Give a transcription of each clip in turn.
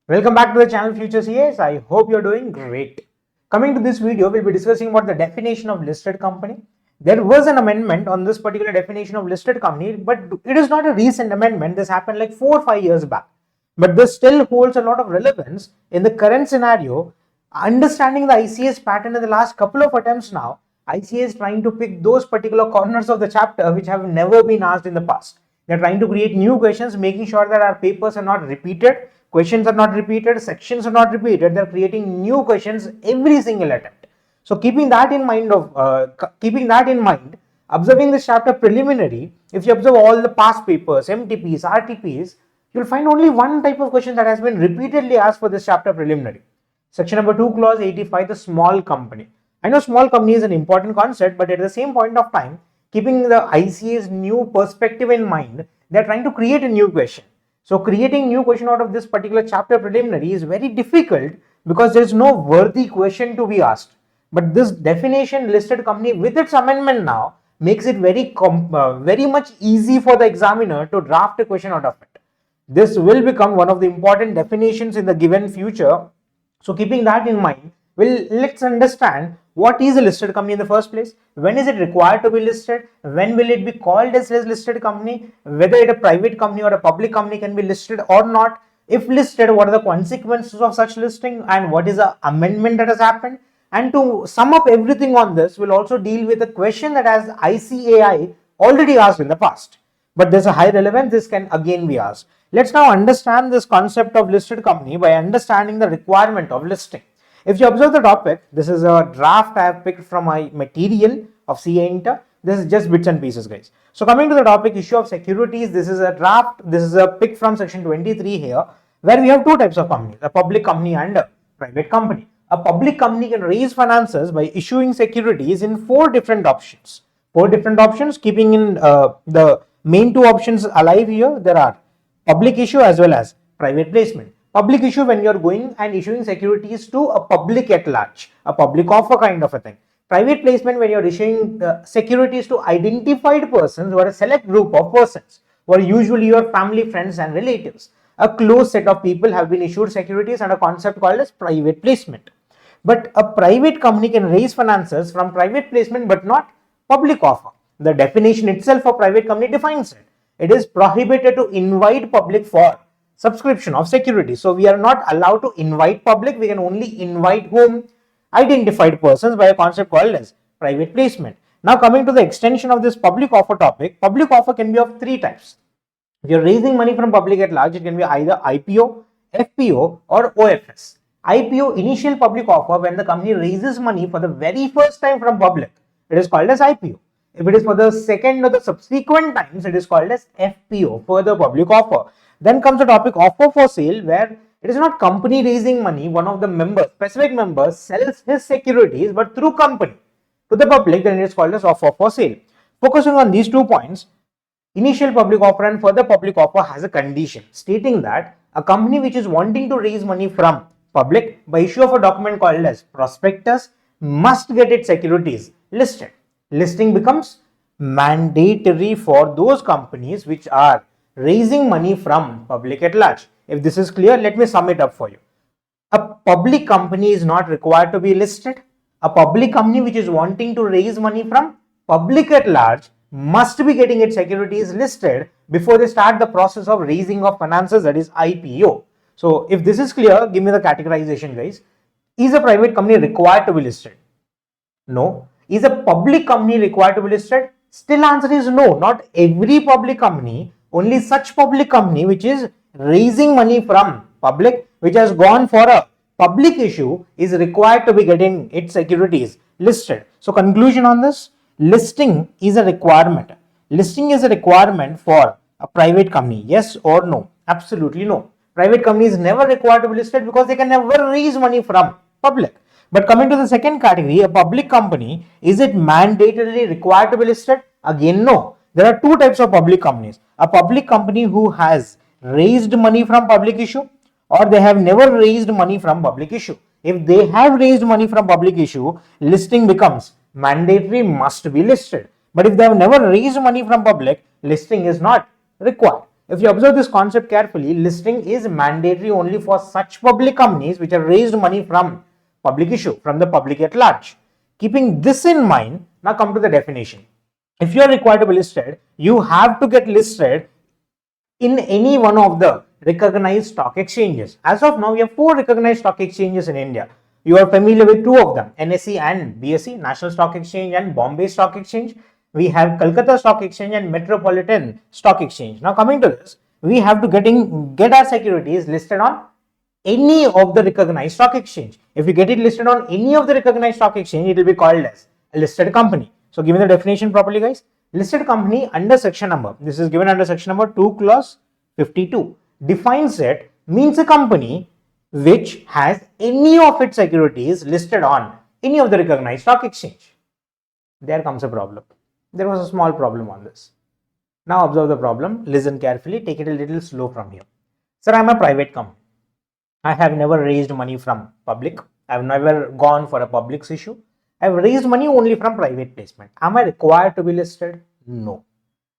Welcome back to the channel Future CS. I hope you're doing great. Coming to this video, we'll be discussing about the definition of listed company. There was an amendment on this particular definition of listed company, but it is not a recent amendment. This happened like 4 or 5 years back. But this still holds a lot of relevance in the current scenario. Understanding the ICS pattern in the last couple of attempts now, ICS is trying to pick those particular corners of the chapter which have never been asked in the past. They're trying to create new questions, making sure that our papers are not repeated, questions are not repeated, sections are not repeated. They're creating new questions every single attempt. So keeping that in mind, observing this chapter preliminary, if you observe all the past papers, MTPs, RTPs, you'll find only one type of question that has been repeatedly asked for this chapter preliminary. Section number 2, clause 85, the small company. I know small company is an important concept, but at the same point of time, keeping the ICA's new perspective in mind, they're trying to create a new question. So creating new question out of this particular chapter preliminary is very difficult because there is no worthy question to be asked. But this definition listed company with its amendment now makes it very much easy for the examiner to draft a question out of it. This will become one of the important definitions in the given future. So keeping that in mind, let's understand what is a listed company in the first place, when is it required to be listed, when will it be called as a listed company, whether it a private company or a public company can be listed or not, if listed what are the consequences of such listing, and what is the amendment that has happened. And to sum up everything on this, we'll also deal with a question that has ICAI already asked in the past, but there's a high relevance, this can again be asked. Let's now understand this concept of listed company by understanding the requirement of listing. If you observe the topic, this is a draft I have picked from my material of CA Inter. This is just bits and pieces, guys. So coming to the topic, issue of securities, this is a draft, this is a pick from section 23 here, where we have two types of companies, a public company and a private company. A public company can raise finances by issuing securities in 4 different options. 4 different options, keeping in the main 2 options alive here, there are public issue as well as private placement. Public issue, when you're going and issuing securities to a public at large, a public offer kind of a thing. Private placement, when you're issuing securities to identified persons or a select group of persons, who are usually your family, friends and relatives. A close set of people have been issued securities under a concept called as private placement. But a private company can raise finances from private placement but not public offer. The definition itself for private company defines it. It is prohibited to invite public for subscription of securities. So we are not allowed to invite public, we can only invite whom? Identified persons by a concept called as private placement. Now coming to the extension of this public offer topic, public offer can be of 3 types. If you're raising money from public at large, it can be either IPO, FPO or OFS. IPO, initial public offer, when the company raises money for the very first time from public, it is called as IPO. If it is for the second or the subsequent times, it is called as FPO, further public offer. Then comes the topic offer for sale, where it is not company raising money, one of the members, specific members sells his securities but through company to the public, then it is called as offer for sale. Focusing on these 2 points, initial public offer and further public offer has a condition stating that a company which is wanting to raise money from public by issue of a document called as prospectus must get its securities listed. Listing becomes mandatory for those companies which are raising money from public at large. If this is clear, let me sum it up for you. A public company is not required to be listed. A public company which is wanting to raise money from public at large must be getting its securities listed before they start the process of raising of finances, that is IPO. So if this is clear, give me the categorization, guys. Is a private company required to be listed? No. Is a public company required to be listed? Still answer is no. Not every public company, only such public company which is raising money from public, which has gone for a public issue, is required to be getting its securities listed. So conclusion on this, listing is a requirement. Listing is a requirement for a private company. Yes or no? Absolutely no. Private company is never required to be listed because they can never raise money from public. But coming to the second category, a public company, is it mandatorily required to be listed? Again, no. There are 2 types of public companies. A public company who has raised money from public issue, or they have never raised money from public issue. If they have raised money from public issue, listing becomes mandatory, must be listed. But if they have never raised money from public, listing is not required. If you observe this concept carefully, listing is mandatory only for such public companies which have raised money from public issue, from the public at large. Keeping this in mind, now come to the definition. If you are required to be listed, you have to get listed in any one of the recognized stock exchanges. As of now, we have 4 recognized stock exchanges in India. You are familiar with 2 of them, NSE and BSE, National Stock Exchange and Bombay Stock Exchange. We have Kolkata Stock Exchange and Metropolitan Stock Exchange. Now coming to this, we have to get our securities listed on any of the recognized stock exchange. If you get it listed on any of the recognized stock exchange, it will be called as a listed company. So give me the definition properly, guys. Listed company under section number, this is given under section number 2 clause 52, defines it, means a company which has any of its securities listed on any of the recognized stock exchange. There comes a problem. There was a small problem on this. Now observe the problem, listen carefully, take it a little slow from here. Sir, I am a private company. I have never raised money from public. I have never gone for a public's issue. I have raised money only from private placement. Am I required to be listed? No.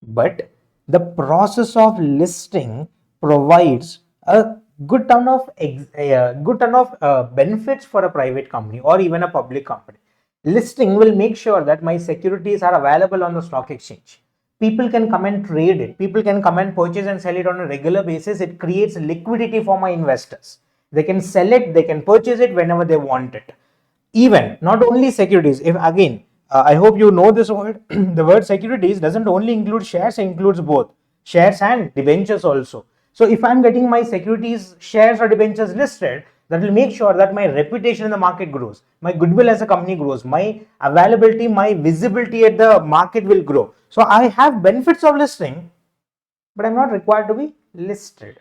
But the process of listing provides a good ton of benefits for a private company or even a public company. Listing will make sure that my securities are available on the stock exchange. People can come and trade it. People can come and purchase and sell it on a regular basis. It creates liquidity for my investors. They can sell it, they can purchase it whenever they want it. Even not only securities, if again, I hope you know this word, the word securities doesn't only include shares, it includes both shares and debentures also. So if I'm getting my securities, shares or debentures listed, that will make sure that my reputation in the market grows, my goodwill as a company grows, my availability, my visibility at the market will grow. So I have benefits of listing, but I'm not required to be listed.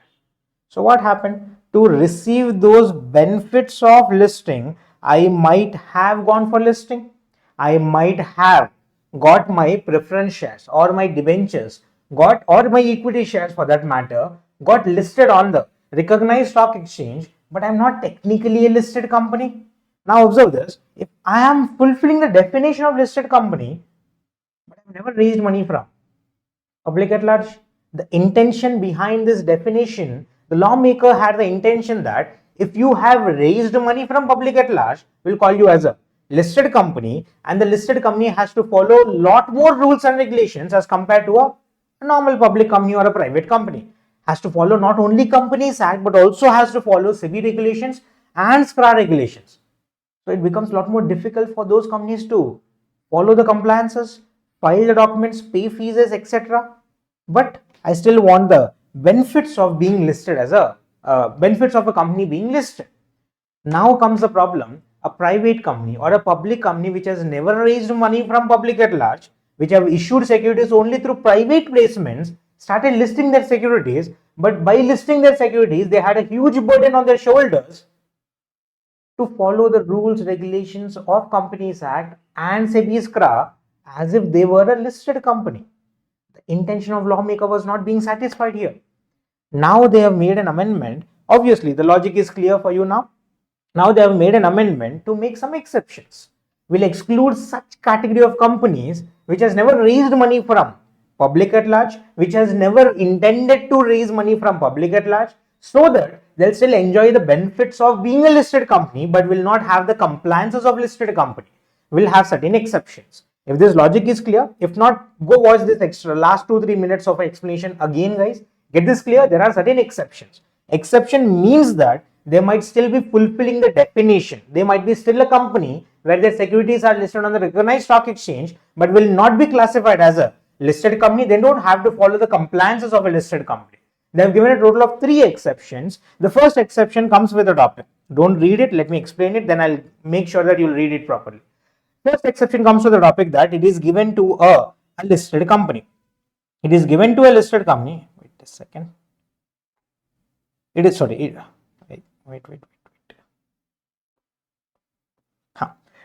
So what happened? To receive those benefits of listing, I might have gone for listing. I might have got my preference shares or my debentures, or my equity shares for that matter, got listed on the recognized stock exchange, but I'm not technically a listed company. Now observe this. If I am fulfilling the definition of listed company, but I've never raised money from public at large, the intention behind this definition, the lawmaker had the intention that if you have raised money from public at large, we'll call you as a listed company, and the listed company has to follow a lot more rules and regulations as compared to a normal public company or a private company. Has to follow not only Companies Act but also has to follow SEBI regulations and SCRA regulations. So it becomes a lot more difficult for those companies to follow the compliances, file the documents, pay fees, etc. But I still want the benefits of being listed as benefits of a company being listed. Now comes the problem. A private company or a public company which has never raised money from public at large, which have issued securities only through private placements, started listing their securities, but by listing their securities, they had a huge burden on their shoulders to follow the rules, regulations of Companies Act and SEBI SCRA as if they were a listed company. The intention of lawmaker was not being satisfied here. Now they have made an amendment. Obviously, the logic is clear for you now. Now they have made an amendment to make some exceptions. Will exclude such category of companies which has never raised money from public at large, which has never intended to raise money from public at large, so that they'll still enjoy the benefits of being a listed company but will not have the compliances of listed company. Will have certain exceptions. If this logic is clear, if not, go watch this extra last 2-3 minutes of explanation again, guys. Get this clear. There are certain exceptions. Exception means that they might still be fulfilling the definition. They might be still a company where their securities are listed on the recognized stock exchange but will not be classified as a listed company. They don't have to follow the compliances of a listed company. They have given a total of 3 exceptions. The first exception comes with a topic. Don't read it. Let me explain it. Then I'll make sure that you'll read it properly. First exception comes with the topic that it is given to a listed company. It is given to a listed company. Wait a second. It is, sorry. Wait.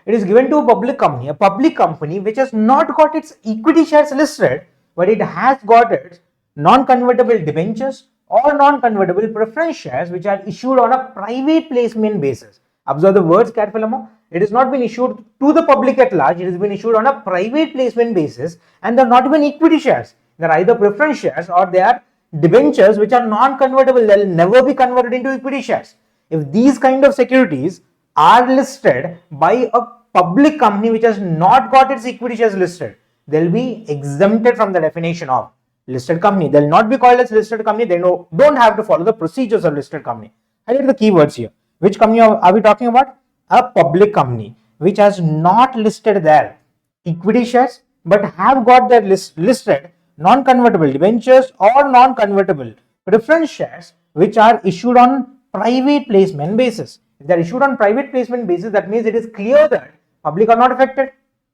It is given to a public company which has not got its equity shares listed, but it has got its non-convertible debentures or non-convertible preference shares which are issued on a private placement basis. Observe the words carefully. It has not been issued to the public at large. It has been issued on a private placement basis, and they are not even equity shares. They are either preference shares or they are debentures which are non-convertible. They'll never be converted into equity shares. If these kind of securities are listed by a public company which has not got its equity shares listed, they'll be exempted from the definition of listed company. They'll not be called as listed company. They don't have to follow the procedures of listed company. Highlight the keywords here. Which company are we talking about? A public company which has not listed their equity shares but have got their listed non-convertible debentures or non-convertible preference shares which are issued on private placement basis. If they are issued on private placement basis, that means it is clear that public are not affected.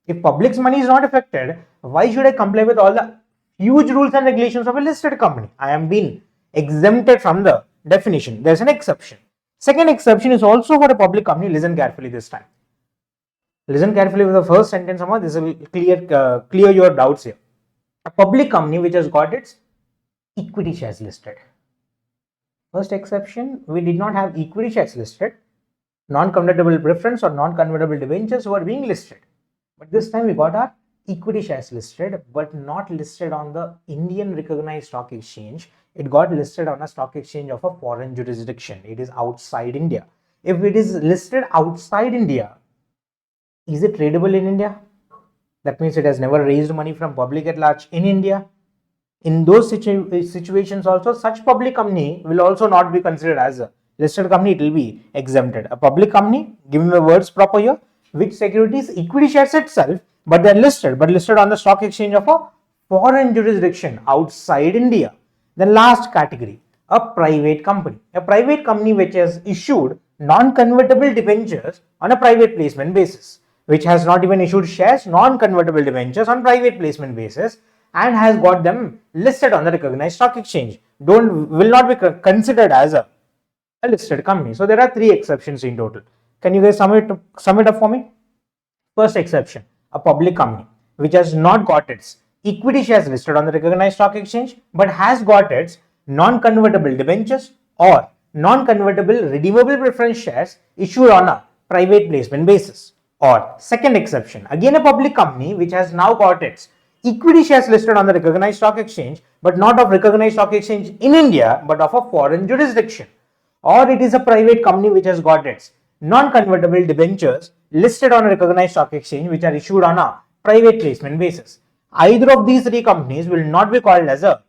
If public's money is not affected, why should I comply with all the huge rules and regulations of a listed company? I am being exempted from the definition. There is an exception. Second exception is also for a public company. Listen carefully this time. Listen carefully with the first sentence. This will clear your doubts here. A public company which has got its equity shares listed. First exception, we did not have equity shares listed. Non-convertible preference or non-convertible debentures were being listed. But this time we got our equity shares listed, but not listed on the Indian recognized stock exchange. It got listed on a stock exchange of a foreign jurisdiction. It is outside India. If it is listed outside India, is it tradable in India? That means it has never raised money from public at large in India. In those situations also, such public company will also not be considered as a listed company. It will be exempted. A public company, give me the words proper here, which securities equity shares itself, but they are listed, on the stock exchange of a foreign jurisdiction outside India. The last category, a private company. A private company which has issued non-convertible debentures on a private placement basis, which has not even issued shares, non-convertible debentures on private placement basis, and has got them listed on the recognized stock exchange, will not be considered as a listed company. So there are 3 exceptions in total. Can you guys sum it up for me? First exception, a public company which has not got its equity shares listed on the recognized stock exchange but has got its non-convertible debentures or non-convertible redeemable preference shares issued on a private placement basis. Or second exception, again a public company which has now got its equity shares listed on the recognized stock exchange but not of recognized stock exchange in India but of a foreign jurisdiction. Or it is a private company which has got its non-convertible debentures listed on a recognized stock exchange which are issued on a private placement basis. Either of these 3 companies will not be called as a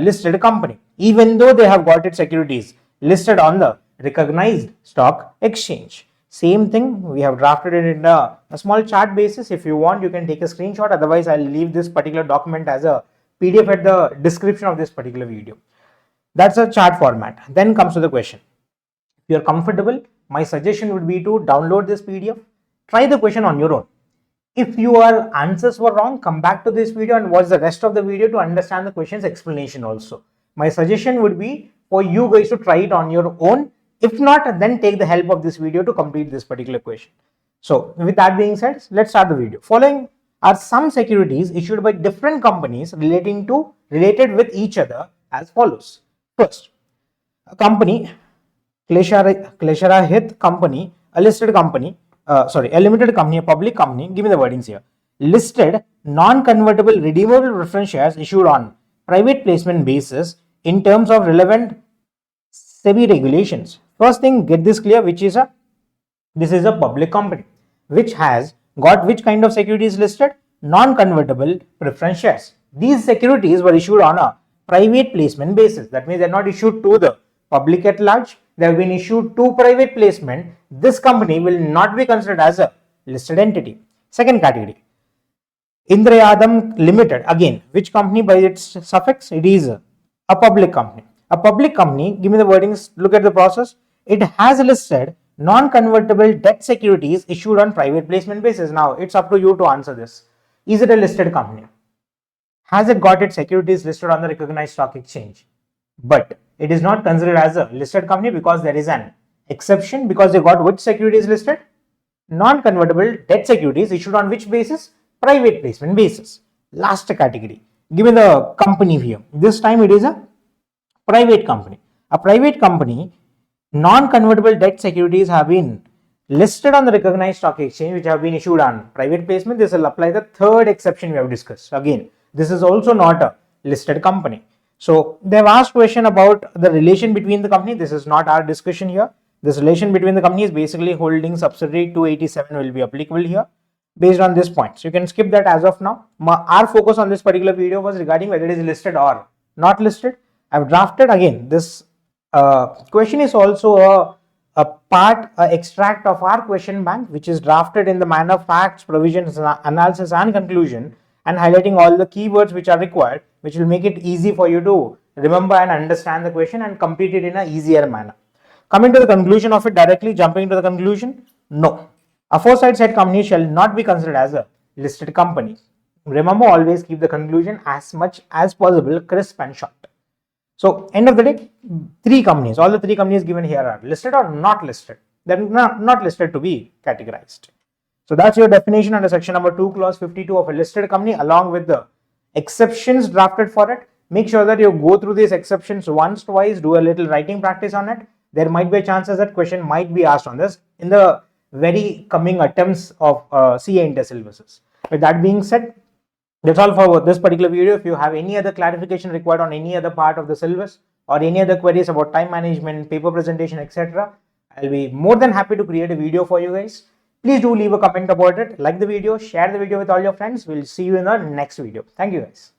listed company, even though they have got its securities listed on the recognized stock exchange. Same thing, we have drafted it in a small chart basis. If you want, you can take a screenshot. Otherwise, I'll leave this particular document as a PDF at the description of this particular video. That's a chart format. Then comes to the question. If you're comfortable, my suggestion would be to download this PDF. Try the question on your own. If your answers were wrong, come back to this video and watch the rest of the video to understand the question's explanation also. My suggestion would be for you guys to try it on your own. If not, then take the help of this video to complete this particular question. So with that being said, let's start the video. Following are some securities issued by different companies related with each other as follows. First, a company, Kleshara Hith Company, a listed company, a limited company, a public company, give me the wordings here. Listed non-convertible redeemable preference shares issued on private placement basis in terms of relevant SEBI regulations. First thing, get this clear, this is a public company which has got which kind of securities listed? Non-convertible preference shares. These securities were issued on a private placement basis. That means they are not issued to the public at large. They have been issued to private placement. This company will not be considered as a listed entity. Second category, Indrayadam Limited. Again, which company by its suffix? It is a public company. A public company, give me the wordings, look at the process. It has listed non-convertible debt securities issued on private placement basis. Now, it's up to you to answer this. Is it a listed company? Has it got its securities listed on the recognized stock exchange? But it is not considered as a listed company because there is an exception, because they got which securities listed? Non-convertible debt securities issued on which basis? Private placement basis. Last category, give me the company here. This time it is a private company. A private company, non-convertible debt securities have been listed on the recognized stock exchange which have been issued on private placement. This will apply the third exception we have discussed. Again, this is also not a listed company. So they've asked question about the relation between the company. This is not our discussion here. This relation between the company is basically holding subsidiary 287 will be applicable here based on this point. So you can skip that as of now. Our focus on this particular video was regarding whether it is listed or not listed. I've drafted again. This question is also a part, extract of our question bank, which is drafted in the manner of facts, provisions, analysis, and conclusion, and highlighting all the keywords which are required, which will make it easy for you to remember and understand the question and complete it in an easier manner. Coming to the conclusion of it directly, jumping to the conclusion, no. Aforesaid said company shall not be considered as a listed company. Remember, always keep the conclusion as much as possible crisp and short. So, end of the day, three companies, all the three companies given here are listed or not listed. They're not listed to be categorized. So, that's your definition under section number 2, clause 52 of a listed company, along with the exceptions drafted for it. Make sure that you go through these exceptions once, twice, do a little writing practice on it. There might be chances that question might be asked on this in the very coming attempts of CA Inter syllabuses. With that being said, that's all for this particular video. If you have any other clarification required on any other part of the syllabus or any other queries about time management, paper presentation, etc., I'll be more than happy to create a video for you guys. Please do leave a comment about it, like the video, share the video with all your friends. We'll see you in the next video. Thank you guys.